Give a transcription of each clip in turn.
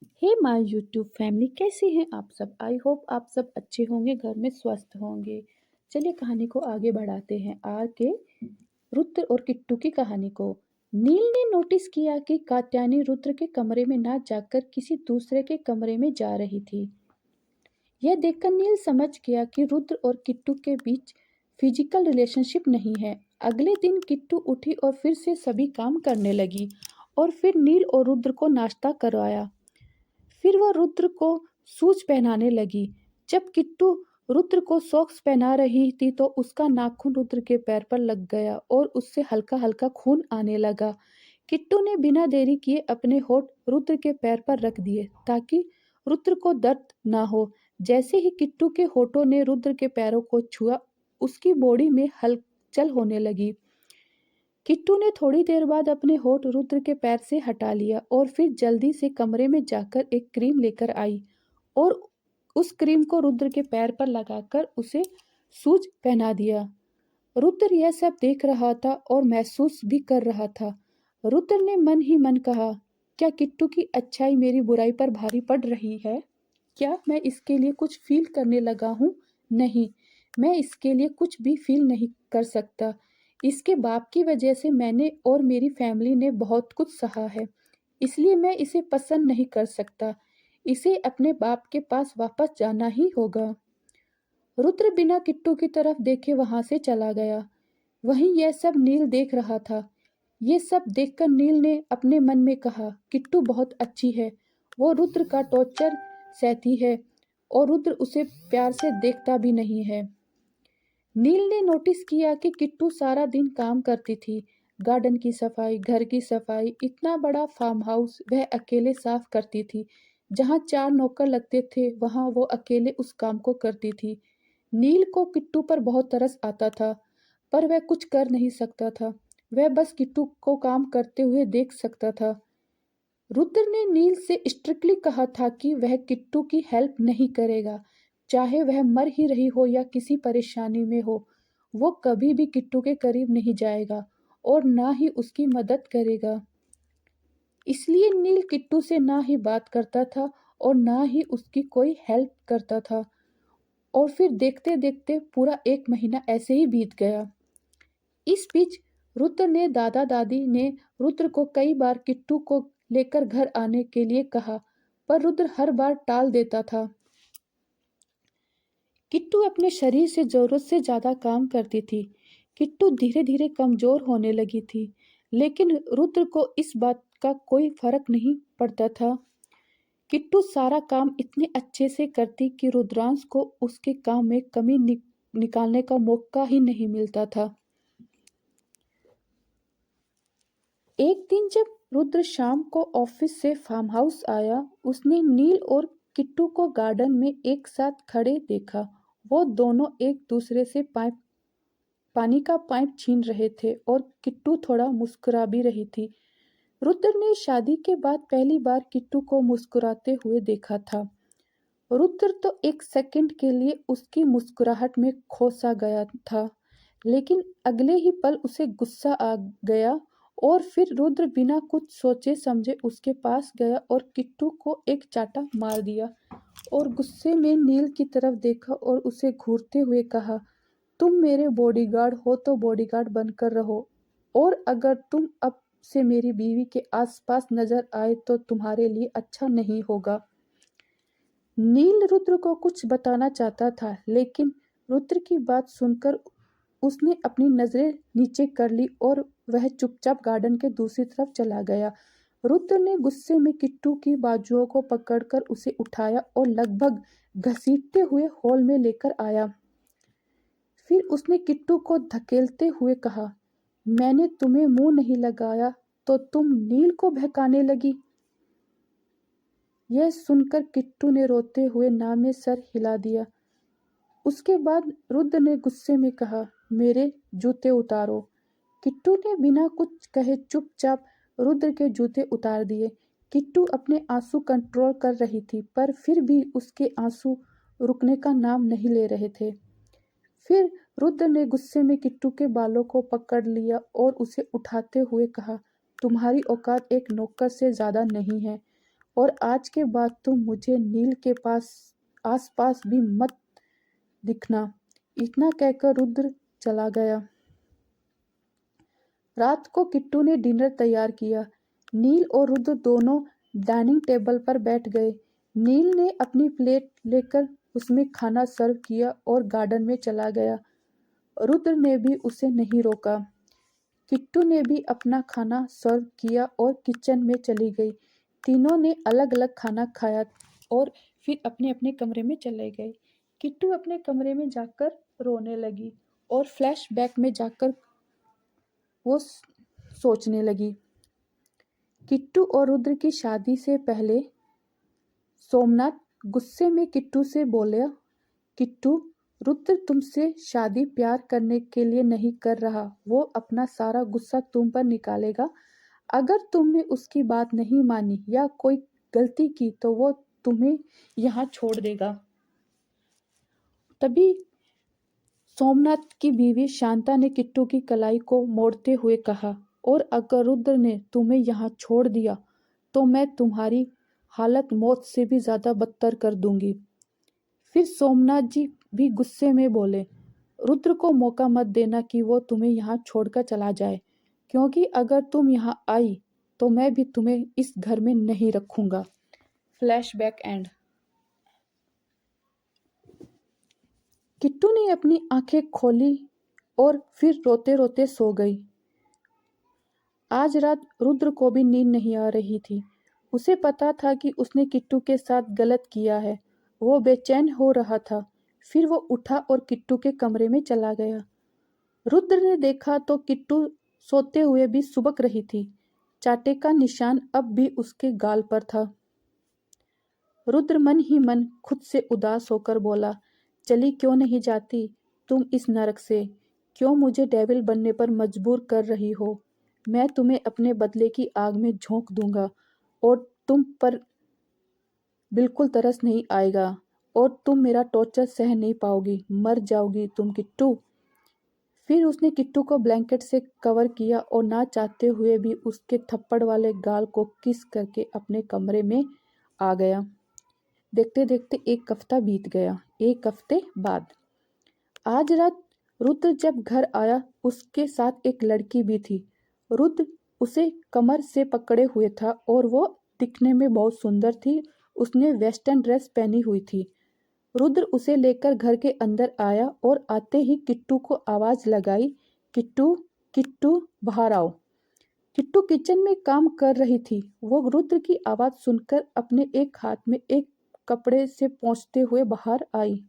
Hey my YouTube family, कैसे हैं आप सब। आई होप आप सब अच्छे होंगे, घर में स्वस्थ होंगे। चलिए कहानी को आगे बढ़ाते हैं। आर के रुद्र और किट्टू की कहानी को। नील ने नोटिस किया कि कात्यायनी रुद्र के कमरे में ना जाकर किसी दूसरे के कमरे में जा रही थी। यह देखकर नील समझ गया कि रुद्र और किट्टू के बीच फिजिकल रिलेशनशिप नहीं है। अगले दिन किट्टू उठी और फिर से सभी काम करने लगी और फिर नील और रुद्र को नाश्ता करवाया। फिर वह रुद्र को शूज पहनाने लगी। जब किट्टू रुद्र को सॉक्स पहना रही थी तो उसका नाखून रुद्र के पैर पर लग गया और उससे हल्का हल्का खून आने लगा। किट्टू ने बिना देरी किए अपने होठ रुद्र के पैर पर रख दिए ताकि रुद्र को दर्द ना हो। जैसे ही किट्टू के होठों ने रुद्र के पैरों को छुआ, उसकी बॉडी में हलचल होने लगी। किट्टू ने थोड़ी देर बाद अपने होठ रुद्र के पैर से हटा लिया और फिर जल्दी से कमरे में जाकर एक क्रीम लेकर आई और उस क्रीम को रुद्र के पैर पर लगाकर उसे सूज पहना दिया। रुद्र यह सब देख रहा था और महसूस भी कर रहा था। रुद्र ने मन ही मन कहा, क्या किट्टू की अच्छाई मेरी बुराई पर भारी पड़ रही है? क्या मैं इसके लिए कुछ फील करने लगा हूँ? नहीं, मैं इसके लिए कुछ भी फील नहीं कर सकता। इसके बाप की वजह से मैंने और मेरी फैमिली ने बहुत कुछ सहा है, इसलिए मैं इसे पसंद नहीं कर सकता। इसे अपने बाप के पास वापस जाना ही होगा। रुद्र बिना किट्टू की तरफ देखे वहां से चला गया। वहीं यह सब नील देख रहा था। ये सब देखकर नील ने अपने मन में कहा, किट्टू बहुत अच्छी है। वो रुद्र का टॉर्चर सहती है और रुद्र उसे प्यार से देखता भी नहीं है। नील ने नोटिस किया कि किट्टू सारा दिन काम करती थी। गार्डन की सफाई, घर की सफाई, इतना बड़ा फार्म हाउस वह अकेले साफ करती थी। जहाँ 4 नौकर लगते थे वहाँ वो अकेले उस काम को करती थी। नील को किट्टू पर बहुत तरस आता था, पर वह कुछ कर नहीं सकता था। वह बस किट्टू को काम करते हुए देख सकता था। रुद्र ने नील से स्ट्रिक्टली कहा था कि वह किट्टू की हेल्प नहीं करेगा, चाहे वह मर ही रही हो या किसी परेशानी में हो। वो कभी भी किट्टू के करीब नहीं जाएगा और ना ही उसकी मदद करेगा। इसलिए नील किट्टू से ना ही बात करता था और ना ही उसकी कोई हेल्प करता था। और फिर देखते देखते पूरा 1 महीना ऐसे ही बीत गया। इस बीच रुद्र ने दादा दादी ने रुद्र को कई बार किट्टू को लेकर घर आने के लिए कहा, पर रुद्र हर बार टाल देता था। किट्टू अपने शरीर से जरूरत से ज्यादा काम करती थी। किट्टू धीरे धीरे कमजोर होने लगी थी, लेकिन रुद्र को इस बात का कोई फर्क नहीं पड़ता था। किट्टू सारा काम इतने अच्छे से करती कि रुद्रांश को उसके काम में कमी निकालने का मौका ही नहीं मिलता था। एक दिन जब रुद्र शाम को ऑफिस से फार्म हाउस आया, उसने नील और किट्टू को गार्डन में एक साथ खड़े देखा। वो दोनों एक दूसरे से पानी का पाइप छीन रहे थे और किट्टू थोड़ा मुस्कुरा भी रही थी। रुद्र ने शादी के बाद पहली बार किट्टू को मुस्कुराते हुए देखा था। रुद्र तो एक सेकंड के लिए उसकी मुस्कुराहट में खो सा गया था, लेकिन अगले ही पल उसे गुस्सा आ गया और फिर रुद्र बिना कुछ सोचे समझे उसके पास गया और किट्टू को एक चाटा मार दिया और गुस्से में नील की तरफ देखा और उसे घूरते हुए कहा, तुम मेरे बॉडीगार्ड हो तो बॉडीगार्ड बनकर रहो, और अगर तुम अब से मेरी बीवी के आसपास नजर आए तो तुम्हारे लिए अच्छा नहीं होगा। नील रुद्र को कुछ बताना चाहता था, लेकिन रुद्र की बात सुनकर उसने अपनी नजरें नीचे कर ली और वह चुपचाप गार्डन के दूसरी तरफ चला गया। रुद्र ने गुस्से में किट्टू की बाजुओं को पकड़कर उसे उठाया और लगभग घसीटते हुए हॉल में लेकर आया। फिर उसने किट्टू को धकेलते हुए कहा, मैंने तुम्हें मुंह नहीं लगाया तो तुम नील को बहकाने लगी। यह सुनकर किट्टू ने रोते हुए ना में सर हिला दिया। उसके बाद रुद्र ने गुस्से में कहा, मेरे जूते उतारो। किट्टू ने बिना कुछ कहे चुपचाप रुद्र के जूते उतार दिए। किट्टू अपने आंसू कंट्रोल कर रही थी, पर फिर भी उसके आंसू रुकने का नाम नहीं ले रहे थे। फिर रुद्र ने गुस्से में किट्टू के बालों को पकड़ लिया और उसे उठाते हुए कहा, तुम्हारी औकात एक नौकर से ज्यादा नहीं है और आज के बाद तुम मुझे नील के पास आस-पास भी मत दिखना। इतना कहकर रुद्र चला गया। रात को किट्टू ने डिनर तैयार किया। नील और रुद्र दोनों डाइनिंग टेबल पर बैठ गए। नील ने अपनी प्लेट लेकर उसमें खाना सर्व किया और गार्डन में चला गया। रुद्र ने भी उसे नहीं रोका। किट्टू ने भी अपना खाना सर्व किया और किचन में चली गई। तीनों ने अलग अलग खाना खाया और फिर अपने अपने कमरे में चले गए। किट्टू अपने कमरे में जाकर रोने लगी और फ्लैशबैक में जाकर वो सोचने लगी। किट्टू और रुद्र की शादी से पहले सोमनाथ गुस्से में किट्टू से बोले, किट्टू, रुद्र तुमसे शादी प्यार करने के लिए नहीं कर रहा। वो अपना सारा गुस्सा तुम पर निकालेगा। अगर तुमने उसकी बात नहीं मानी या कोई गलती की तो वो तुम्हें यहाँ छोड़ देगा। तभी सोमनाथ की बीवी शांता ने किट्टू की कलाई को मोड़ते हुए कहा, और अगर रुद्र ने तुम्हें यहाँ छोड़ दिया तो मैं तुम्हारी हालत मौत से भी ज्यादा बदतर कर दूंगी। फिर सोमनाथ जी भी गुस्से में बोले, रुद्र को मौका मत देना कि वो तुम्हें यहाँ छोड़कर चला जाए, क्योंकि अगर तुम यहाँ आई तो मैं भी तुम्हें इस घर में नहीं रखूंगा। Flashback and. किट्टू ने अपनी आंखें खोली और फिर रोते रोते सो गई। आज रात रुद्र को भी नींद नहीं आ रही थी। उसे पता था कि उसने किट्टू के साथ गलत किया है। वो बेचैन हो रहा था। फिर वो उठा और किट्टू के कमरे में चला गया। रुद्र ने देखा तो किट्टू सोते हुए भी सुबक रही थी। चाटे का निशान अब भी उसके गाल पर था। रुद्र मन ही मन खुद से उदास होकर बोला, चली क्यों नहीं जाती तुम इस नरक से? क्यों मुझे डेविल बनने पर मजबूर कर रही हो? मैं तुम्हें अपने बदले की आग में झोंक दूंगा और तुम पर बिल्कुल तरस नहीं आएगा और तुम मेरा टॉर्चर सह नहीं पाओगी। मर जाओगी तुम किट्टू। फिर उसने किट्टू को ब्लैंकेट से कवर किया और ना चाहते हुए भी उसके थप्पड़ वाले गाल को किस करके अपने कमरे में आ गया। देखते देखते एक हफ्ता बीत गया। एक हफ्ते बाद आज रात रुद्र जब घर आया उसके साथ एक लड़की भी थी। रुद्र उसे कमर से पकड़े हुए था और वो दिखने में बहुत सुंदर थी। उसने वेस्टर्न ड्रेस पहनी हुई थी। रुद्र उसे लेकर घर के अंदर आया और आते ही किट्टू को आवाज लगाई, किट्टू, किट्टू, बाहर आओ। किट्टू किचन में काम कर रही थी। वो रुद्र की आवाज सुनकर अपने एक हाथ में एक कपड़े से पोंछते हुए बाहर आई।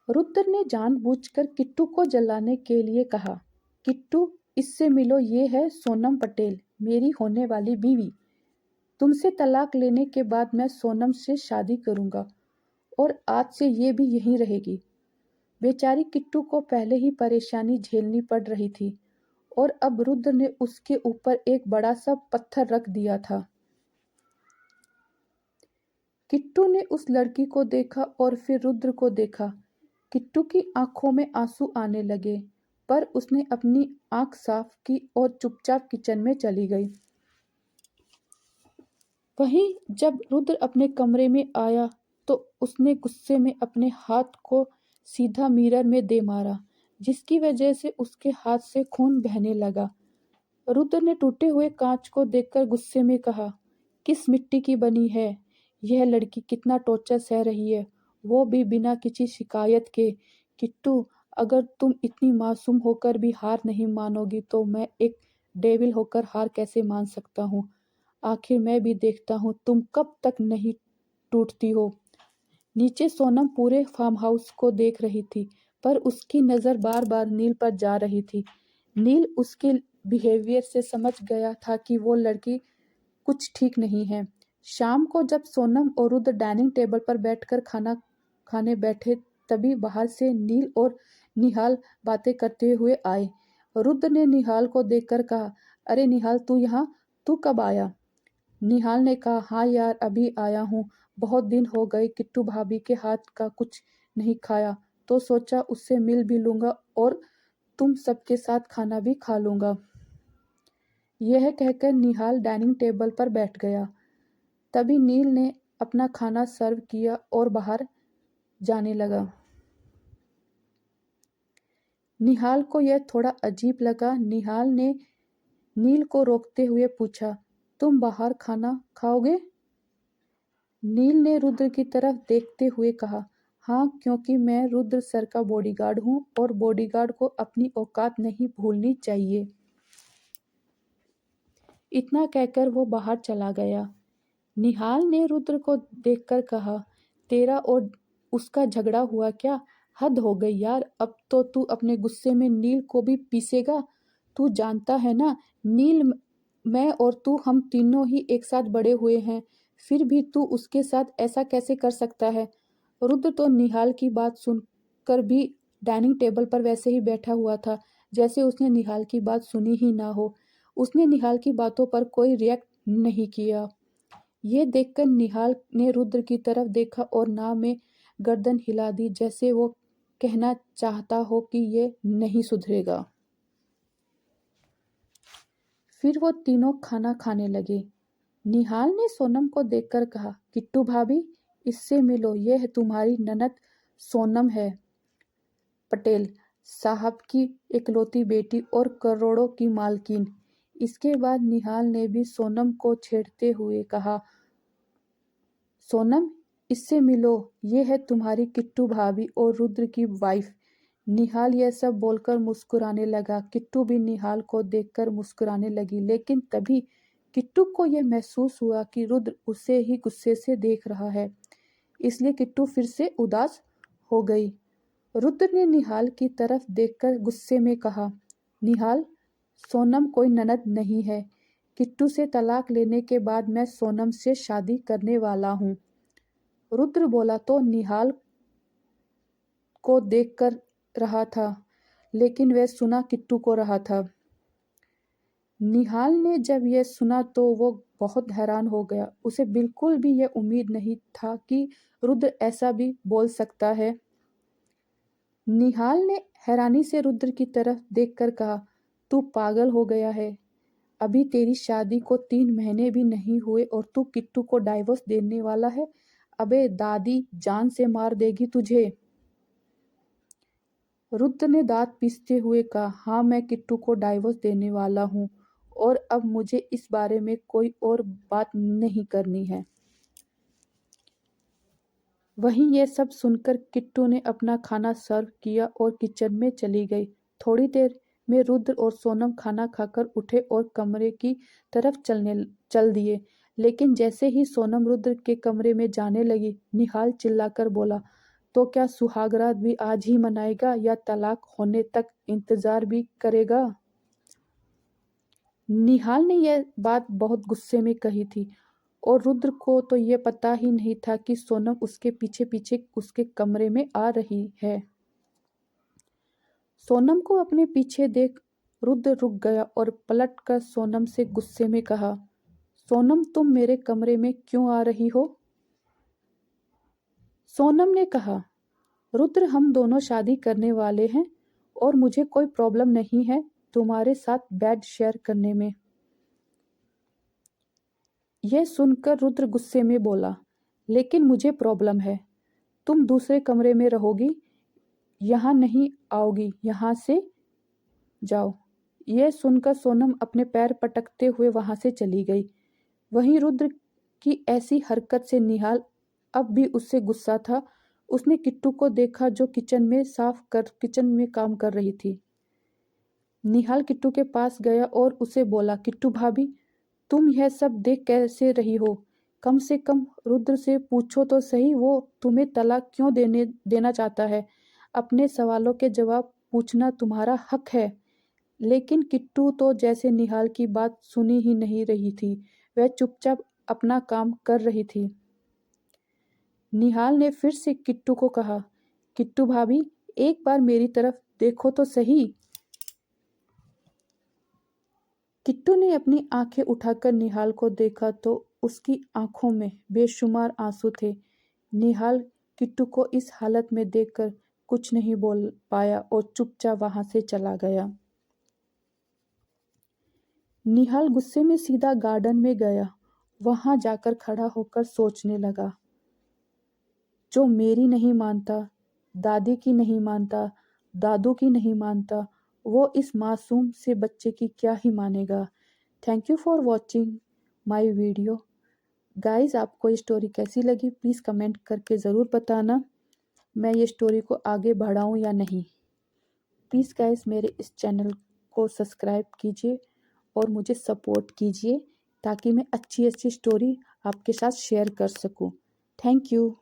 रुद्र ने जानबूझकर किट्टू को जलाने के लिए कहा, किट्टू, इससे मिलो, ये है सोनम पटेल, मेरी होने वाली बीवी। तुमसे तलाक लेने के बाद मैं सोनम से शादी करूंगा और आज से ये भी यहीं रहेगी। बेचारी किट्टू को पहले ही परेशानी झेलनी पड़ रही थी और अब रुद्र ने उसके ऊपर एक बड़ा सा पत्थर रख दिया था। किट्टू ने उस लड़की को देखा और फिर रुद्र को देखा। किट्टू की आंखों में आंसू आने लगे, पर उसने अपनी आंख साफ की और चुपचाप किचन में चली गई। वहीं जब रुद्र अपने कमरे में आया तो उसने गुस्से में अपने हाथ को सीधा मिरर में दे मारा, जिसकी वजह से उसके हाथ से खून बहने लगा। रुद्र ने टूटे हुए कांच को देखकर गुस्से में कहा, किस मिट्टी की बनी है यह लड़की? कितना टॉर्चर सह रही है, वो भी बिना किसी शिकायत के। किट्टू, अगर तुम इतनी मासूम होकर भी हार नहीं मानोगी तो मैं एक डेविल होकर हार कैसे मान सकता हूँ? आखिर मैं भी देखता हूँ तुम कब तक नहीं टूटती हो। नीचे सोनम पूरे फार्म हाउस को देख रही थी, पर उसकी नज़र बार बार नील पर जा रही थी। नील उसके बिहेवियर से समझ गया था कि वो लड़की कुछ ठीक नहीं है। शाम को जब सोनम और रुद्र डाइनिंग टेबल पर बैठकर खाना खाने बैठे तभी बाहर से नील और निहाल बातें करते हुए आए। रुद्र ने निहाल को देखकर कहा, अरे निहाल, तू यहाँ, तू कब आया? निहाल ने कहा, हाँ यार, अभी आया हूँ। बहुत दिन हो गए किट्टू भाभी के हाथ का कुछ नहीं खाया, तो सोचा उससे मिल भी लूंगा और तुम सबके साथ खाना भी खा लूंगा। यह कहकर निहाल डाइनिंग टेबल पर बैठ गया। तभी नील ने अपना खाना सर्व किया और बाहर जाने लगा। निहाल को यह थोड़ा अजीब लगा। निहाल ने नील को रोकते हुए पूछा, तुम बाहर खाना खाओगे? नील ने रुद्र की तरफ देखते हुए कहा, हाँ, क्योंकि मैं रुद्र सर का बॉडीगार्ड हूँ और बॉडीगार्ड को अपनी औकात नहीं भूलनी चाहिए। इतना कहकर वो बाहर चला गया। निहाल ने रुद्र को देखकर कहा, तेरा और उसका झगड़ा हुआ क्या? हद हो गई यार, अब तो तू अपने गुस्से में नील को भी पीसेगा। तू जानता है ना, नील, मैं और तू हम तीनों ही एक साथ बड़े हुए हैं, फिर भी तू उसके साथ ऐसा कैसे कर सकता है? रुद्र तो निहाल की बात सुनकर भी डाइनिंग टेबल पर वैसे ही बैठा हुआ था, जैसे उसने निहाल की बात सुनी ही ना हो। उसने निहाल की बातों पर कोई रिएक्ट नहीं किया। ये देखकर निहाल ने रुद्र की तरफ देखा और नाव में गर्दन हिला दी, जैसे वो कहना चाहता हो कि ये नहीं सुधरेगा। फिर वो तीनों खाना खाने लगे। निहाल ने सोनम को देखकर कहा, किट्टू भाभी, इससे मिलो, ये है तुम्हारी ननद सोनम है, पटेल साहब की इकलौती बेटी और करोड़ों की मालकिन। इसके बाद निहाल ने भी सोनम को छेड़ते हुए कहा, सोनम, इससे मिलो, ये है तुम्हारी किट्टू भाभी और रुद्र की वाइफ। निहाल यह सब बोलकर मुस्कुराने लगा। किट्टू भी निहाल को देखकर मुस्कुराने लगी, लेकिन तभी किट्टू को यह महसूस हुआ कि रुद्र उसे ही गुस्से से देख रहा है, इसलिए किट्टू फिर से उदास हो गई। रुद्र ने निहाल की तरफ देखकर गुस्से में कहा, निहाल, सोनम कोई ननद नहीं है। किट्टू से तलाक लेने के बाद मैं सोनम से शादी करने वाला हूँ। रुद्र बोला तो निहाल को देखकर रहा था, लेकिन वह सुना किट्टू को रहा था। निहाल ने जब यह सुना तो वो बहुत हैरान हो गया। उसे बिल्कुल भी यह उम्मीद नहीं था कि रुद्र ऐसा भी बोल सकता है। निहाल ने हैरानी से रुद्र की तरफ देखकर कहा, तू पागल हो गया है? अभी तेरी शादी को 3 महीने भी नहीं हुए और तू किट्टू को डाइवोर्स देने वाला है? अबे दादी जान से मार देगी तुझे। रुद्र ने दांत पीसते हुए कहा, हाँ, मैं किट्टू को डाइवोर्स देने वाला हूँ और अब मुझे इस बारे में कोई और बात नहीं करनी है। वहीं यह सब सुनकर किट्टू ने अपना खाना सर्व किया और किचन में चली गई। थोड़ी देर में रुद्र और सोनम खाना खाकर उठे और कमरे की तरफ चल दिए, लेकिन जैसे ही सोनम रुद्र के कमरे में जाने लगी, निहाल चिल्लाकर बोला, तो क्या सुहागरात भी आज ही मनाएगा या तलाक होने तक इंतजार भी करेगा? निहाल ने यह बात बहुत गुस्से में कही थी और रुद्र को तो ये पता ही नहीं था कि सोनम उसके पीछे पीछे उसके कमरे में आ रही है। सोनम को अपने पीछे देख रुद्र रुक गया और पलट कर सोनम से गुस्से में कहा, सोनम, तुम मेरे कमरे में क्यों आ रही हो? सोनम ने कहा, रुद्र, हम दोनों शादी करने वाले हैं और मुझे कोई प्रॉब्लम नहीं है तुम्हारे साथ बेड शेयर करने में। यह सुनकर रुद्र गुस्से में बोला, लेकिन मुझे प्रॉब्लम है। तुम दूसरे कमरे में रहोगी, यहाँ नहीं आओगी, यहाँ से जाओ। यह सुनकर सोनम अपने पैर पटकते हुए वहां से चली गई। वहीं रुद्र की ऐसी हरकत से निहाल अब भी उससे गुस्सा था। उसने किट्टू को देखा जो किचन में काम कर रही थी। निहाल किट्टू के पास गया और उसे बोला, किट्टू भाभी, तुम यह सब देख कैसे रही हो? कम से कम रुद्र से पूछो तो सही, वो तुम्हें तलाक क्यों देना चाहता है। अपने सवालों के जवाब पूछना तुम्हारा हक है। लेकिन किट्टू तो जैसे निहाल की बात सुनी ही नहीं रही थी। वह चुपचाप अपना काम कर रही थी। निहाल ने फिर से किट्टू को कहा, किट्टू भाभी, एक बार मेरी तरफ देखो तो सही। किट्टू ने अपनी आंखें उठाकर निहाल को देखा तो उसकी आंखों में बेशुमार आंसू थे। निहाल किट्टू को इस हालत में देखकर कुछ नहीं बोल पाया और चुपचाप वहां से चला गया। निहाल गुस्से में सीधा गार्डन में गया। वहां जाकर खड़ा होकर सोचने लगा, जो मेरी नहीं मानता, दादी की नहीं मानता, दादू की नहीं मानता, वो इस मासूम से बच्चे की क्या ही मानेगा। Thank you for watching my video. Guys, आपको ये स्टोरी कैसी लगी प्लीज़ कमेंट करके ज़रूर बताना। मैं ये स्टोरी को आगे बढ़ाऊँ या नहीं। प्लीज़ गाइस मेरे इस चैनल को सब्सक्राइब कीजिए और मुझे सपोर्ट कीजिए ताकि मैं अच्छी अच्छी स्टोरी आपके साथ शेयर कर सकूं। Thank you.